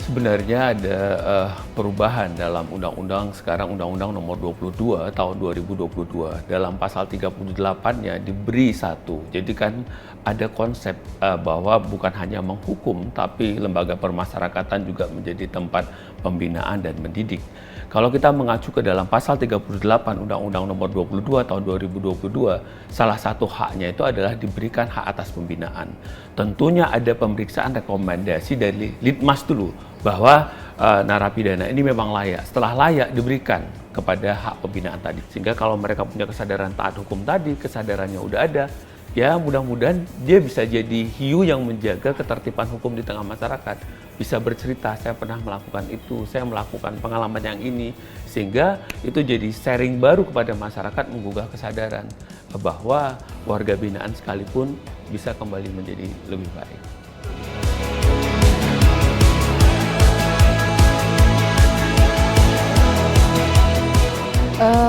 Sebenarnya ada perubahan dalam undang-undang sekarang Undang-Undang Nomor 22 Tahun 2022. Dalam pasal 38-nya diberi satu. Jadi kan ada konsep bahwa bukan hanya menghukum, tapi lembaga permasyarakatan juga menjadi tempat pembinaan dan mendidik. Kalau kita mengacu ke dalam pasal 38 Undang-Undang Nomor 22 Tahun 2022, salah satu haknya itu adalah diberikan hak atas pembinaan. Tentunya ada pemeriksaan rekomendasi dari Litmas dulu, bahwa narapidana ini memang layak. Setelah layak diberikan kepada hak pembinaan tadi. Sehingga kalau mereka punya kesadaran taat hukum tadi, kesadarannya udah ada, ya mudah-mudahan dia bisa jadi hiu yang menjaga ketertiban hukum di tengah masyarakat. Bisa bercerita, saya pernah melakukan itu, saya melakukan pengalaman yang ini. Sehingga itu jadi sharing baru kepada masyarakat, menggugah kesadaran bahwa warga binaan sekalipun bisa kembali menjadi lebih baik.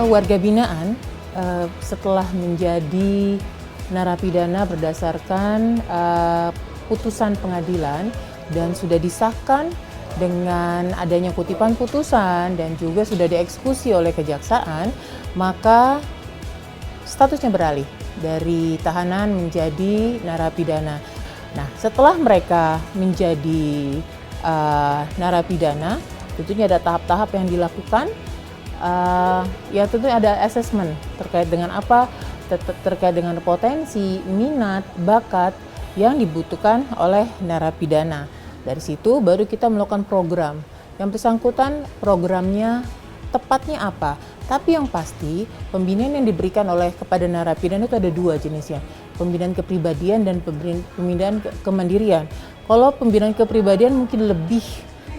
Warga binaan setelah menjadi narapidana berdasarkan putusan pengadilan dan sudah disahkan dengan adanya kutipan putusan dan juga sudah dieksekusi oleh kejaksaan, maka statusnya beralih dari tahanan menjadi narapidana. Nah, setelah mereka menjadi narapidana, tentunya ada tahap-tahap yang dilakukan. Ya tentu ada assessment terkait dengan apa, terkait dengan potensi, minat, bakat yang dibutuhkan oleh narapidana. Dari situ baru kita melakukan program. Yang bersangkutan programnya tepatnya apa? Tapi yang pasti pembinaan yang diberikan kepada narapidana itu ada dua jenisnya. Pembinaan kepribadian dan pembinaan kemandirian. Kalau pembinaan kepribadian mungkin lebih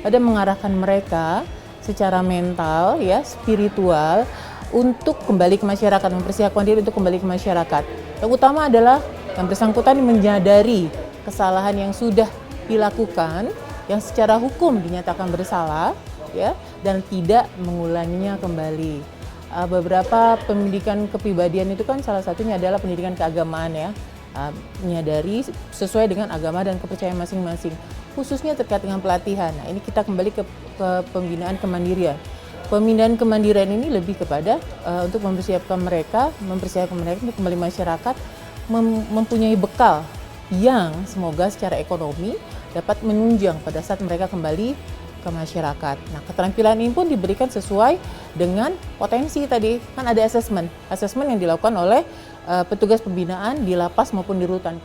pada mengarahkan mereka secara mental, ya, spiritual untuk kembali ke masyarakat, mempersiapkan diri untuk kembali ke masyarakat. Yang utama adalah yang bersangkutan menyadari kesalahan yang sudah dilakukan, yang secara hukum dinyatakan bersalah, ya, dan tidak mengulanginya kembali. Beberapa pendidikan kepribadian itu kan salah satunya adalah pendidikan keagamaan, ya, menyadari sesuai dengan agama dan kepercayaan masing-masing, khususnya terkait dengan pelatihan. Nah, ini kita kembali ke pembinaan kemandirian. Pembinaan kemandirian ini lebih kepada untuk mempersiapkan mereka untuk kembali masyarakat, mempunyai bekal yang semoga secara ekonomi dapat menunjang pada saat mereka kembali ke masyarakat. Nah, keterampilan ini pun diberikan sesuai dengan potensi tadi. Kan ada assessment yang dilakukan oleh petugas pembinaan di lapas maupun di rutan.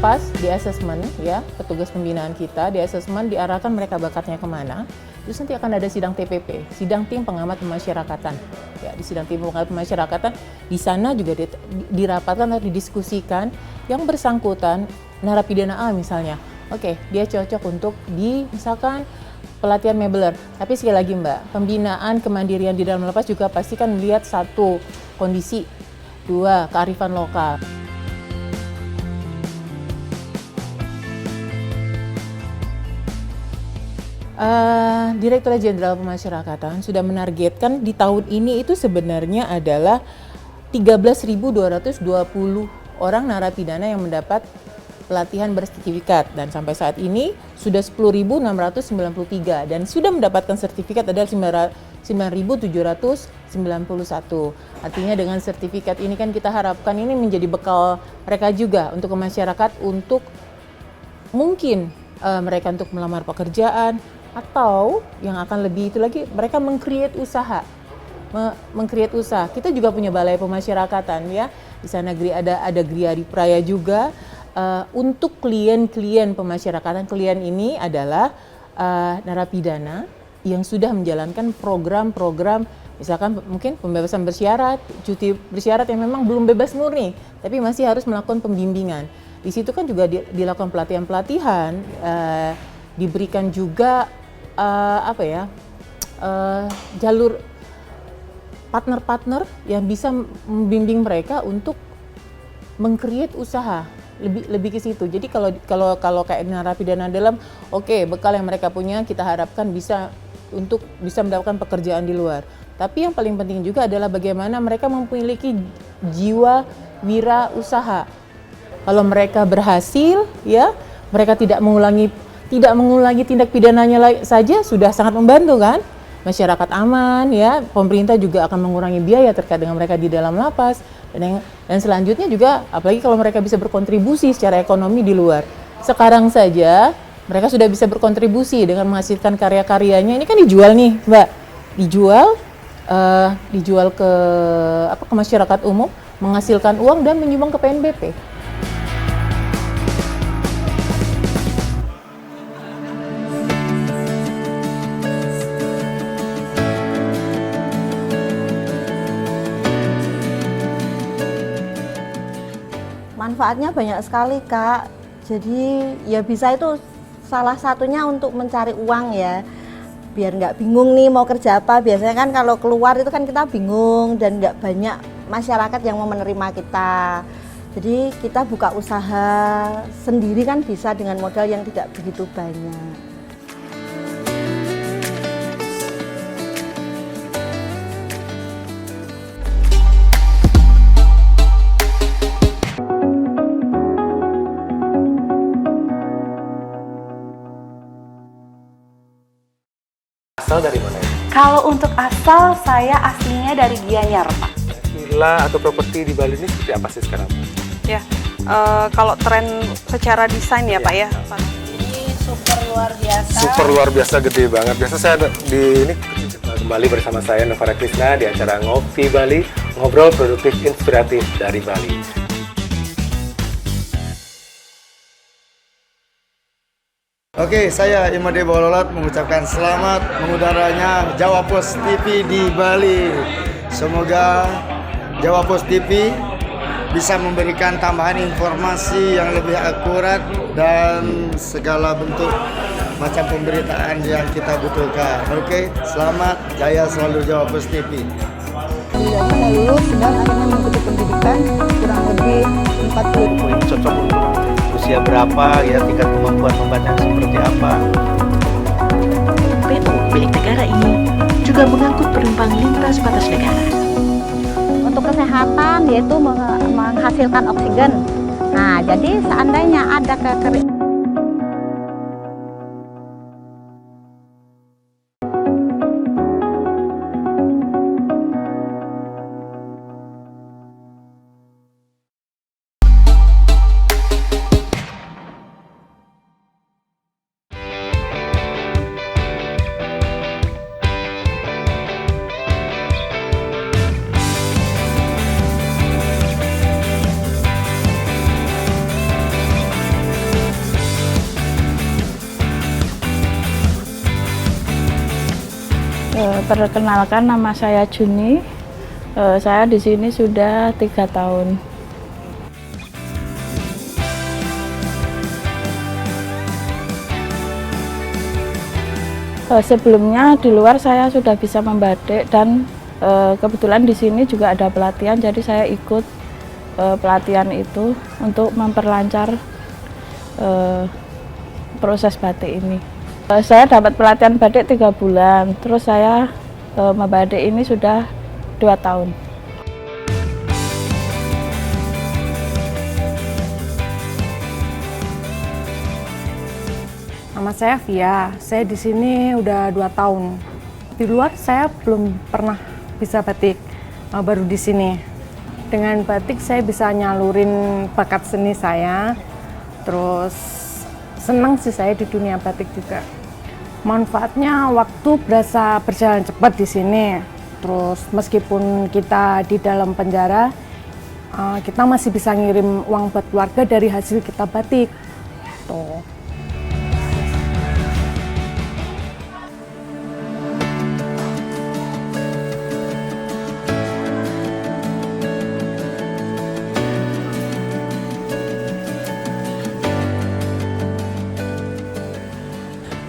Pas di assessment, ya, petugas pembinaan kita di assessment diarahkan mereka bakatnya kemana. Terus nanti akan ada sidang TPP, sidang tim pengamat pemasyarakatan. Ya, di sidang tim pengamat pemasyarakatan di sana juga dirapatkan atau didiskusikan yang bersangkutan narapidana A misalnya. Oke, dia cocok untuk misalkan pelatihan mebeler. Tapi sekali lagi Mbak, pembinaan kemandirian di dalam lapas juga pastikan melihat satu, kondisi, dua, kearifan lokal. Direktorat Jenderal Pemasyarakatan sudah menargetkan di tahun ini itu sebenarnya adalah 13.220 orang narapidana yang mendapat pelatihan bersertifikat, dan sampai saat ini sudah 10.693 dan sudah mendapatkan sertifikat adalah 9.791. Artinya dengan sertifikat ini kan kita harapkan ini menjadi bekal mereka juga untuk ke masyarakat, untuk mungkin mereka untuk melamar pekerjaan, atau yang akan lebih itu lagi mereka meng-create usaha. Kita juga punya balai pemasyarakatan, ya. Di sana ada Gria Dipraya juga untuk klien pemasyarakatan. Klien ini adalah narapidana yang sudah menjalankan program-program, misalkan mungkin pembebasan bersyarat, cuti bersyarat yang memang belum bebas murni, tapi masih harus melakukan pembimbingan. Di situ kan juga dilakukan pelatihan-pelatihan, diberikan juga jalur partner-partner yang bisa membimbing mereka untuk meng-create usaha lebih ke situ. Jadi kalau kayak narapidana dalam, oke, bekal yang mereka punya kita harapkan bisa mendapatkan pekerjaan di luar. Tapi yang paling penting juga adalah bagaimana mereka memiliki jiwa wirausaha. Kalau mereka berhasil, ya mereka tidak mengulangi tindak pidananya saja sudah sangat membantu kan? Masyarakat aman, ya, pemerintah juga akan mengurangi biaya terkait dengan mereka di dalam lapas, dan selanjutnya juga, apalagi kalau mereka bisa berkontribusi secara ekonomi di luar. Sekarang saja mereka sudah bisa berkontribusi dengan menghasilkan karya-karyanya. Ini kan dijual nih, Mbak, dijual ke masyarakat umum, menghasilkan uang dan menyumbang ke PNBP. Manfaatnya banyak sekali, Kak. Jadi ya bisa itu salah satunya untuk mencari uang ya. Biar nggak bingung nih mau kerja apa. Biasanya kan kalau keluar itu kan kita bingung dan nggak banyak masyarakat yang mau menerima kita. Jadi kita buka usaha sendiri kan bisa dengan modal yang tidak begitu banyak. Asal dari mana ya? Kalau untuk asal, saya aslinya dari Gianyar, Pak. Villa atau properti di Bali ini seperti apa sih sekarang? Ya, kalau tren secara desain ya, Pak ya. Ini super luar biasa. Super luar biasa, gede banget. Biasa saya ini kembali bersama saya Novara Krisna di acara Ngopi Bali, ngobrol produktif inspiratif dari Bali. Oke, saya Imade Bololot mengucapkan selamat mengudaranya Jawa Post TV di Bali. Semoga Jawa Post TV bisa memberikan tambahan informasi yang lebih akurat dan segala bentuk macam pemberitaan yang kita butuhkan. Oke, selamat, jaya selalu Jawa Post TV. Saya lulus dan akhirnya mengikuti pendidikan kurang lebih 40 poin. Cocok untuk usia berapa, ya, tingkat kemampuan membaca seperti apa. PO milik negara ini juga mengangkut penumpang lintas batas negara. Untuk kesehatan yaitu menghasilkan oksigen. Nah, jadi seandainya ada kekeringan. Perkenalkan, nama saya Juni. Saya di sini sudah 3 tahun. Sebelumnya di luar saya sudah bisa membatik dan kebetulan di sini juga ada pelatihan, jadi saya ikut pelatihan itu untuk memperlancar proses batik ini. Saya dapat pelatihan batik 3 bulan, terus saya membatik ini sudah 2 tahun. Nama saya Via, saya di sini udah 2 tahun. Di luar saya belum pernah bisa batik, baru di sini. Dengan batik saya bisa nyalurin bakat seni saya, terus senang sih saya di dunia batik juga. Manfaatnya waktu berasa berjalan cepat di sini. Terus meskipun kita di dalam penjara, kita masih bisa ngirim uang buat keluarga dari hasil kita batik. Tuh.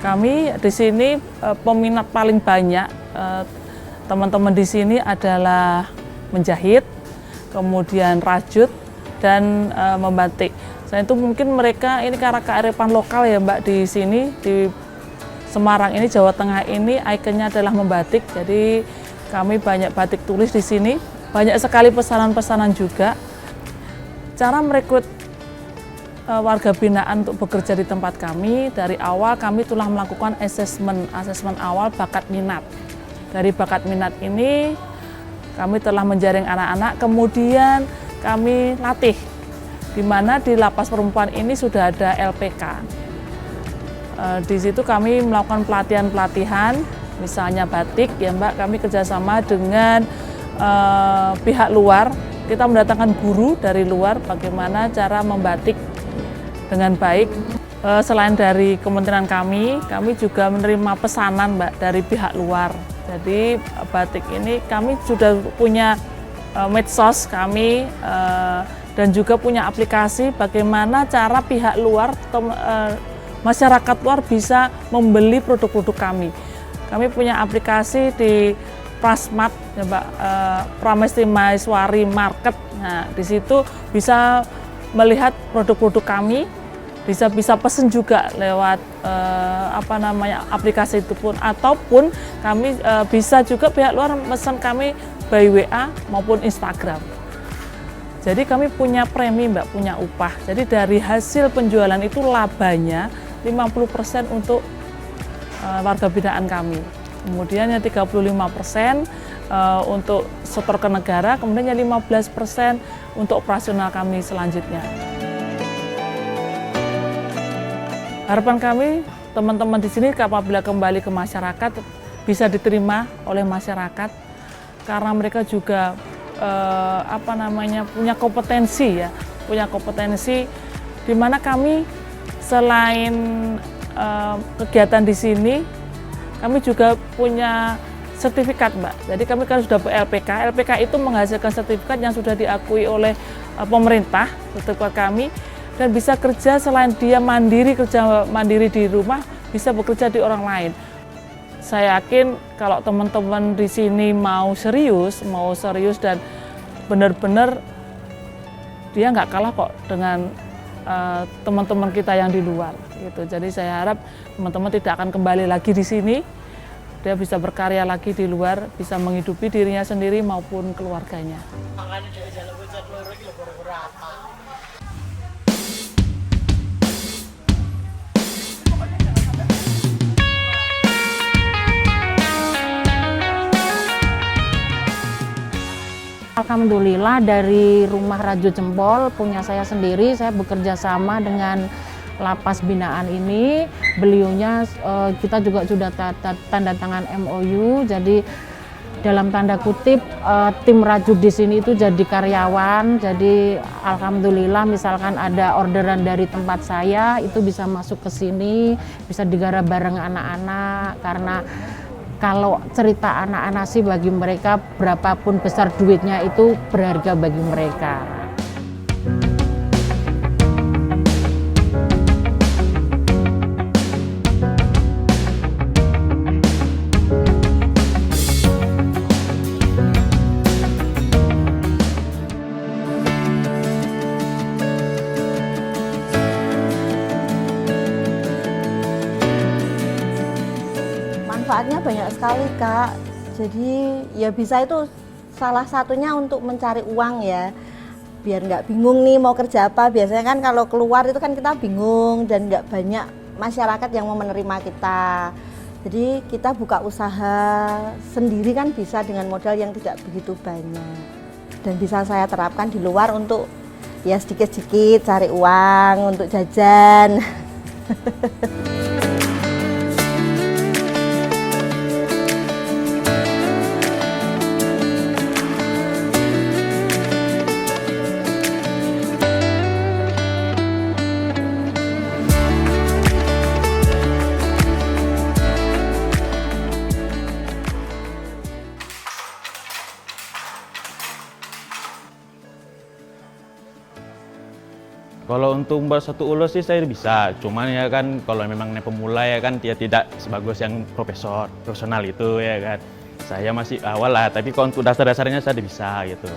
Kami di sini peminat paling banyak teman-teman di sini adalah menjahit, kemudian rajut dan membatik. Selain itu mungkin mereka ini karena kearifan lokal ya Mbak di sini di Semarang ini, Jawa Tengah ini ikonnya adalah membatik. Jadi kami banyak batik tulis di sini, banyak sekali pesanan-pesanan juga. Cara merekrut warga binaan untuk bekerja di tempat kami, dari awal kami telah melakukan asesmen awal bakat minat. Dari bakat minat ini kami telah menjaring anak-anak, kemudian kami latih, di mana di lapas perempuan ini sudah ada LPK. Di situ kami melakukan pelatihan-pelatihan, misalnya batik ya Mbak, kami kerjasama dengan pihak luar. Kita mendatangkan guru dari luar bagaimana cara membatik dengan baik. Selain dari kementerian kami juga menerima pesanan Mbak dari pihak luar. Jadi batik ini kami sudah punya medsos kami dan juga punya aplikasi bagaimana cara pihak luar, masyarakat luar bisa membeli produk-produk kami. Kami punya aplikasi di Prasmat, ya Mbak, Pramesti Maheswari Market. Nah, di situ bisa melihat produk-produk kami, bisa pesen juga lewat aplikasi itu pun, ataupun kami bisa juga pihak luar pesan kami by WA maupun Instagram. Jadi kami punya premi Mbak, punya upah. Jadi dari hasil penjualan itu labanya 50% untuk warga binaan kami. Kemudian yang 35% untuk setor ke negara, kemudian yang 15% untuk operasional kami selanjutnya. Harapan kami teman-teman di sini apabila kembali ke masyarakat bisa diterima oleh masyarakat karena mereka juga punya kompetensi di mana kami selain kegiatan di sini kami juga punya sertifikat Mbak. Jadi kami kan sudah LPK. LPK itu menghasilkan sertifikat yang sudah diakui oleh pemerintah, sertifikat kami, dan bisa kerja selain dia kerja mandiri di rumah, bisa bekerja di orang lain. Saya yakin kalau teman-teman di sini mau serius dan benar-benar dia nggak kalah kok dengan teman-teman kita yang di luar. Gitu. Jadi saya harap teman-teman tidak akan kembali lagi di sini, dia bisa berkarya lagi di luar, bisa menghidupi dirinya sendiri maupun keluarganya. Alhamdulillah dari Rumah Rajo Jempol punya saya sendiri, saya bekerja sama dengan lapas binaan ini. Beliaunya kita juga sudah tanda tangan MOU, jadi dalam tanda kutip tim Rajut di sini itu jadi karyawan. Jadi alhamdulillah misalkan ada orderan dari tempat saya itu bisa masuk ke sini, bisa digarap bareng anak-anak, karena kalau cerita anak-anak sih bagi mereka berapapun besar duitnya itu berharga bagi mereka. Manfaatnya banyak sekali Kak, jadi ya bisa itu salah satunya untuk mencari uang ya, biar nggak bingung nih mau kerja apa. Biasanya kan kalau keluar itu kan kita bingung dan nggak banyak masyarakat yang mau menerima kita. Jadi kita buka usaha sendiri kan bisa dengan modal yang tidak begitu banyak, dan bisa saya terapkan di luar untuk ya sedikit-sedikit cari uang untuk jajan. Kalau untuk membuat satu ulos sih saya bisa, cuman ya kan kalau memang pemula ya kan dia tidak sebagus yang profesional itu ya kan. Saya masih awal lah, tapi kalau untuk dasar-dasarnya saya bisa gitu.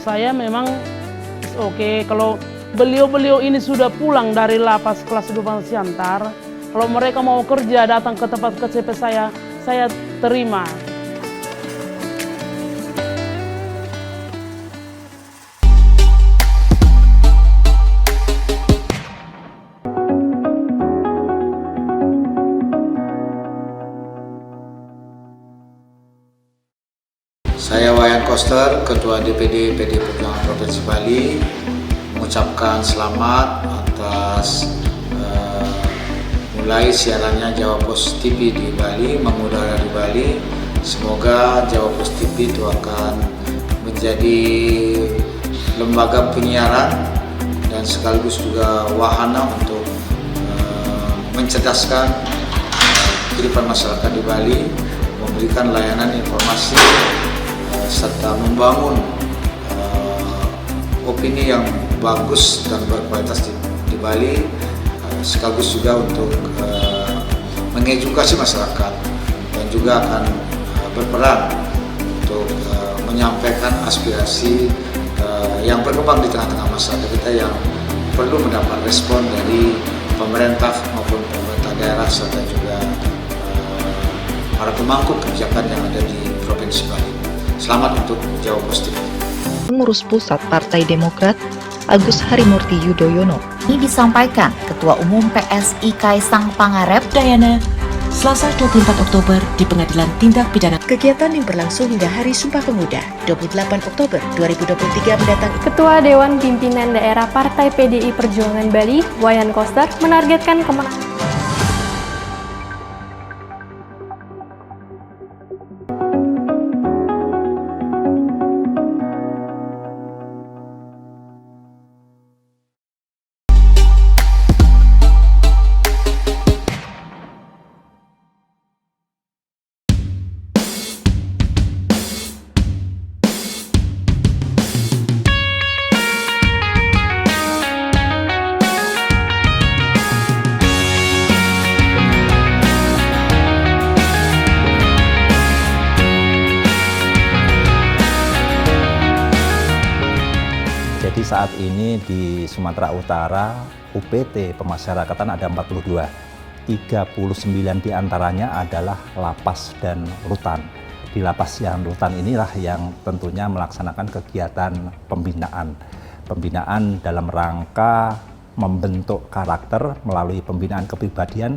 Kalau saya memang oke, kalau beliau-beliau ini sudah pulang dari lapas kelas 2 Siantar, kalau mereka mau kerja datang ke tempat KCP saya terima. Saya Wayan Koster, Ketua DPD PD Perjuangan Provinsi Bali, mengucapkan selamat atas mulai siarannya Jawa Post TV di Bali, mengudara di Bali. Semoga Jawa Post TV itu akan menjadi lembaga penyiaran dan sekaligus juga wahana untuk mencerdaskan kehidupan masyarakat di Bali, memberikan layanan informasi serta membangun opini yang bagus dan berkualitas di Bali, sekaligus juga untuk mengedukasi masyarakat dan juga akan berperan untuk menyampaikan aspirasi yang berkembang di tengah-tengah masyarakat kita yang perlu mendapat respon dari pemerintah maupun pemerintah daerah serta juga para pemangku kebijakan yang ada di Provinsi Bali. Selamat untuk Jawa Post TV. Pengurus Pusat Partai Demokrat, Agus Harimurti Yudhoyono. Ini disampaikan Ketua Umum PSI Kaisang Pangarep Dayana, Selasa 24 Oktober di Pengadilan Tindak Pidana. Kegiatan yang berlangsung hingga Hari Sumpah Pemuda, 28 Oktober 2023 mendatang. Ketua Dewan Pimpinan Daerah Partai PDI Perjuangan Bali, Wayan Koster, menargetkan kemenangan. Jadi saat ini di Sumatera Utara UPT pemasyarakatan ada 42, 39 diantaranya adalah lapas dan rutan. Di lapas dan rutan inilah yang tentunya melaksanakan kegiatan pembinaan dalam rangka membentuk karakter melalui pembinaan kepribadian,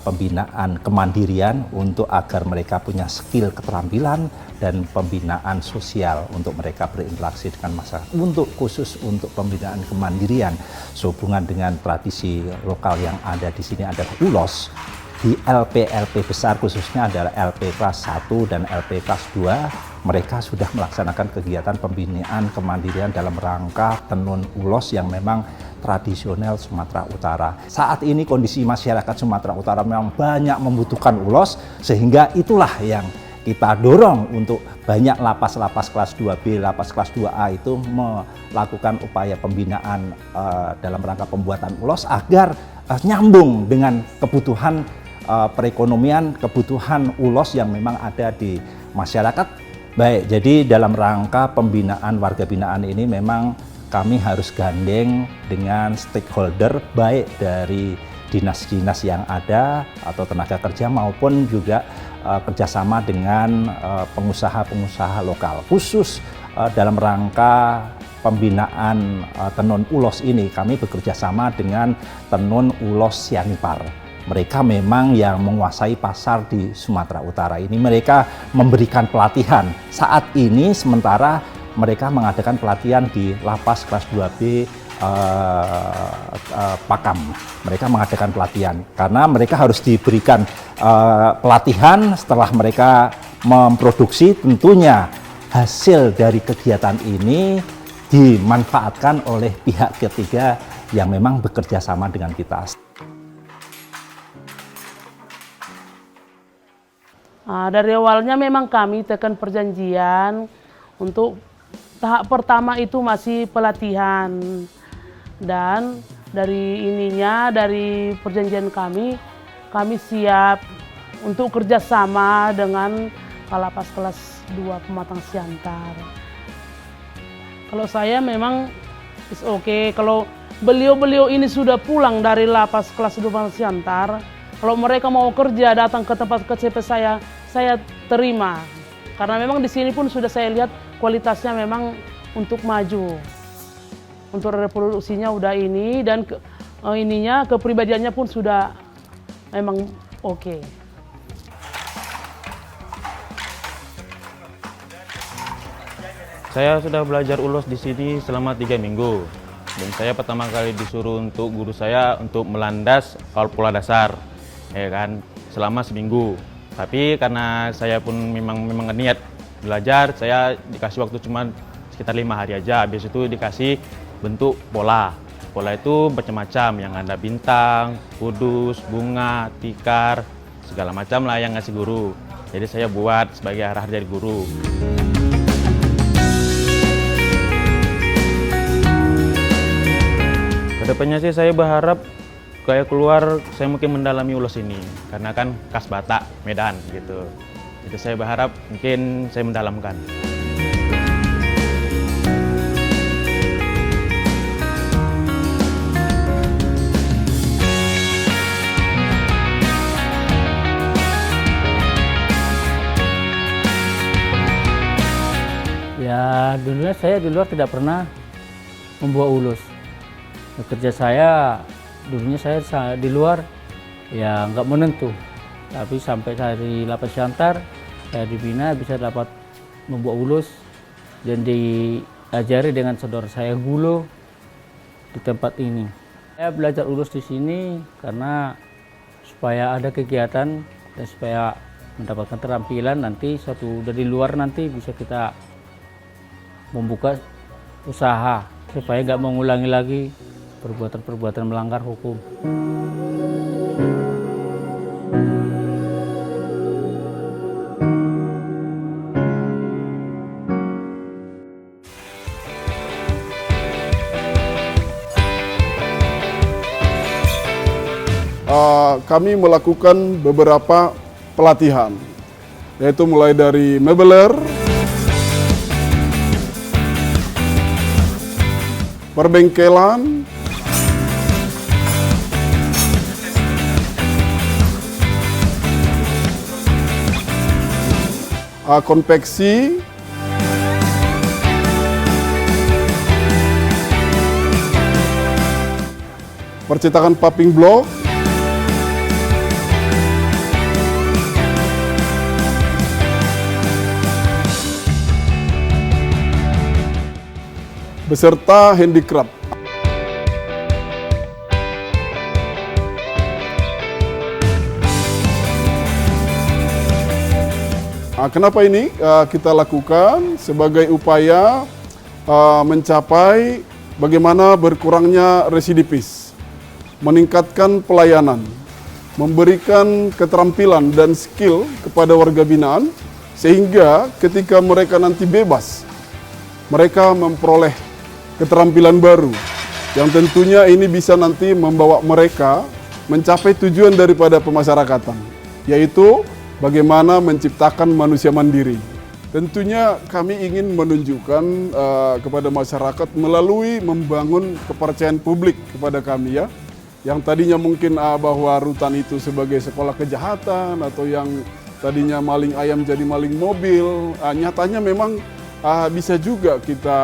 pembinaan kemandirian untuk agar mereka punya skill keterampilan, dan pembinaan sosial untuk mereka berinteraksi dengan masyarakat. Khusus untuk pembinaan kemandirian sehubungan dengan tradisi lokal yang ada di sini adalah ulos. Di LP besar khususnya adalah LP kelas 1 dan LP kelas 2, mereka sudah melaksanakan kegiatan pembinaan kemandirian dalam rangka tenun ulos yang memang tradisional Sumatera Utara. Saat ini kondisi masyarakat Sumatera Utara memang banyak membutuhkan ulos, sehingga itulah yang kita dorong untuk banyak lapas-lapas kelas 2B, lapas kelas 2A itu melakukan upaya pembinaan dalam rangka pembuatan ulos agar nyambung dengan kebutuhan perekonomian, kebutuhan ulos yang memang ada di masyarakat. Baik, jadi dalam rangka pembinaan warga binaan ini memang kami harus gandeng dengan stakeholder baik dari dinas-dinas yang ada atau tenaga kerja maupun juga kerjasama dengan pengusaha-pengusaha lokal. Khusus dalam rangka pembinaan tenun ulos ini kami bekerja sama dengan tenun ulos Sianipar. Mereka memang yang menguasai pasar di Sumatera Utara ini. Mereka memberikan pelatihan. Saat ini sementara mereka mengadakan pelatihan di lapas kelas 2B Pakam. Mereka mengadakan pelatihan karena mereka harus diberikan pelatihan. Setelah mereka memproduksi, tentunya hasil dari kegiatan ini dimanfaatkan oleh pihak ketiga yang memang bekerja sama dengan kita. Dari awalnya memang kami tekan perjanjian untuk tahap pertama itu masih pelatihan, dan dari perjanjian kami siap untuk kerjasama dengan Kalapas kelas 2 Pematang Siantar. Kalau saya memang is oke. Kalau beliau-beliau ini sudah pulang dari lapas kelas 12 Siantar, kalau mereka mau kerja datang ke tempat KCP saya terima. Karena memang di sini pun sudah saya lihat kualitasnya memang untuk maju. Untuk reproduksinya udah ini dan kepribadiannya pun sudah memang oke. Saya sudah belajar ulos di sini selama 3 minggu. Dan saya pertama kali disuruh untuk guru saya untuk melandas pola dasar, ya kan, selama seminggu. Tapi karena saya pun memang niat belajar, saya dikasih waktu cuma sekitar 5 hari aja. Habis itu dikasih bentuk pola. Pola itu macam-macam, yang ada bintang, kudus, bunga, tikar, segala macam lah yang ngasih guru. Jadi saya buat sebagai arah dari guru. Kedepannya sih saya berharap kayak keluar saya mungkin mendalami ulos ini karena kan khas Batak, Medan gitu. Jadi saya berharap mungkin saya mendalamkan. Ya dulunya saya di luar tidak pernah membawa ulus. Kerja saya dulunya saya di luar ya nggak menentu, tapi sampai dari lapas Siantar saya dibina bisa dapat membuat ulus dan diajari dengan saudara saya Gulo di tempat ini. Saya belajar ulus di sini karena supaya ada kegiatan dan supaya mendapatkan keterampilan nanti suatu dari luar nanti bisa kita membuka usaha supaya nggak mengulangi lagi perbuatan-perbuatan melanggar hukum. Kami melakukan beberapa pelatihan, yaitu mulai dari mebeler, perbengkelan, konveksi, percetakan paving block, beserta handicraft. Kenapa ini kita lakukan sebagai upaya mencapai bagaimana berkurangnya residivis, meningkatkan pelayanan, memberikan keterampilan dan skill kepada warga binaan, sehingga ketika mereka nanti bebas, mereka memperoleh keterampilan baru, yang tentunya ini bisa nanti membawa mereka mencapai tujuan daripada pemasyarakatan, yaitu bagaimana menciptakan manusia mandiri. Tentunya kami ingin menunjukkan kepada masyarakat melalui membangun kepercayaan publik kepada kami ya. Yang tadinya mungkin bahwa rutan itu sebagai sekolah kejahatan atau yang tadinya maling ayam jadi maling mobil, nyatanya memang bisa juga kita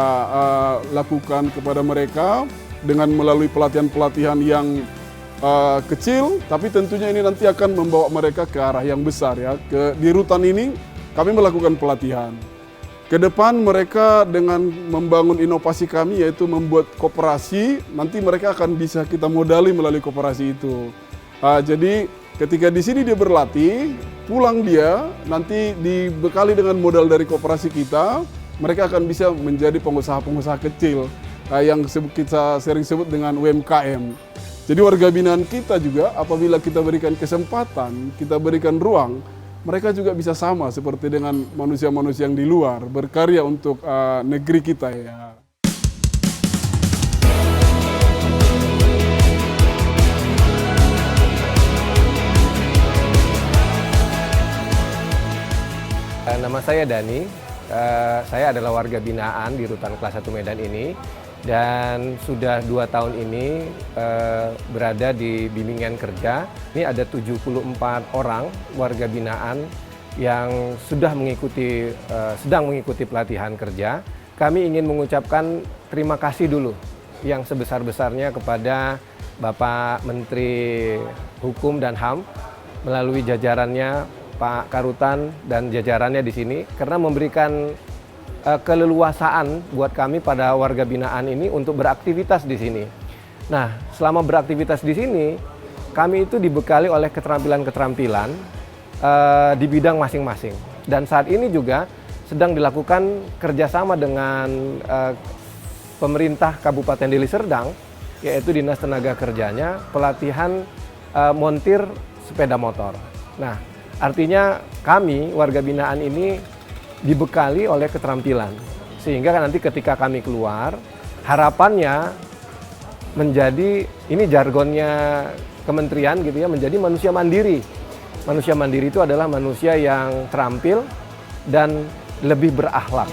lakukan kepada mereka dengan melalui pelatihan-pelatihan yang kecil, tapi tentunya ini nanti akan membawa mereka ke arah yang besar ya. Di rutan ini kami melakukan pelatihan. Ke depan mereka dengan membangun inovasi kami yaitu membuat koperasi, nanti mereka akan bisa kita modali melalui koperasi itu. Jadi ketika di sini dia berlatih, pulang dia nanti dibekali dengan modal dari koperasi kita, mereka akan bisa menjadi pengusaha-pengusaha kecil yang kita sering sebut dengan UMKM. Jadi warga binaan kita juga apabila kita berikan kesempatan, kita berikan ruang, mereka juga bisa sama seperti dengan manusia-manusia yang di luar, berkarya untuk negeri kita ya. Nama saya Dani, saya adalah warga binaan di Rutan Kelas 1 Medan ini, dan sudah 2 tahun ini berada di bimbingan kerja. Ini ada 74 orang warga binaan yang sudah sedang mengikuti pelatihan kerja. Kami ingin mengucapkan terima kasih dulu yang sebesar-besarnya kepada Bapak Menteri Hukum dan HAM melalui jajarannya Pak Karutan dan jajarannya di sini, karena memberikan keleluasaan buat kami pada warga binaan ini untuk beraktivitas di sini. Nah, selama beraktivitas di sini, kami itu dibekali oleh keterampilan-keterampilan di bidang masing-masing. Dan saat ini juga sedang dilakukan kerjasama dengan pemerintah Kabupaten Deli Serdang, yaitu Dinas Tenaga Kerjanya, pelatihan montir sepeda motor. Nah, artinya kami warga binaan ini dibekali oleh keterampilan, sehingga nanti ketika kami keluar, harapannya menjadi, ini jargonnya kementerian gitu ya, menjadi manusia mandiri. Manusia mandiri itu adalah manusia yang terampil dan lebih berakhlak.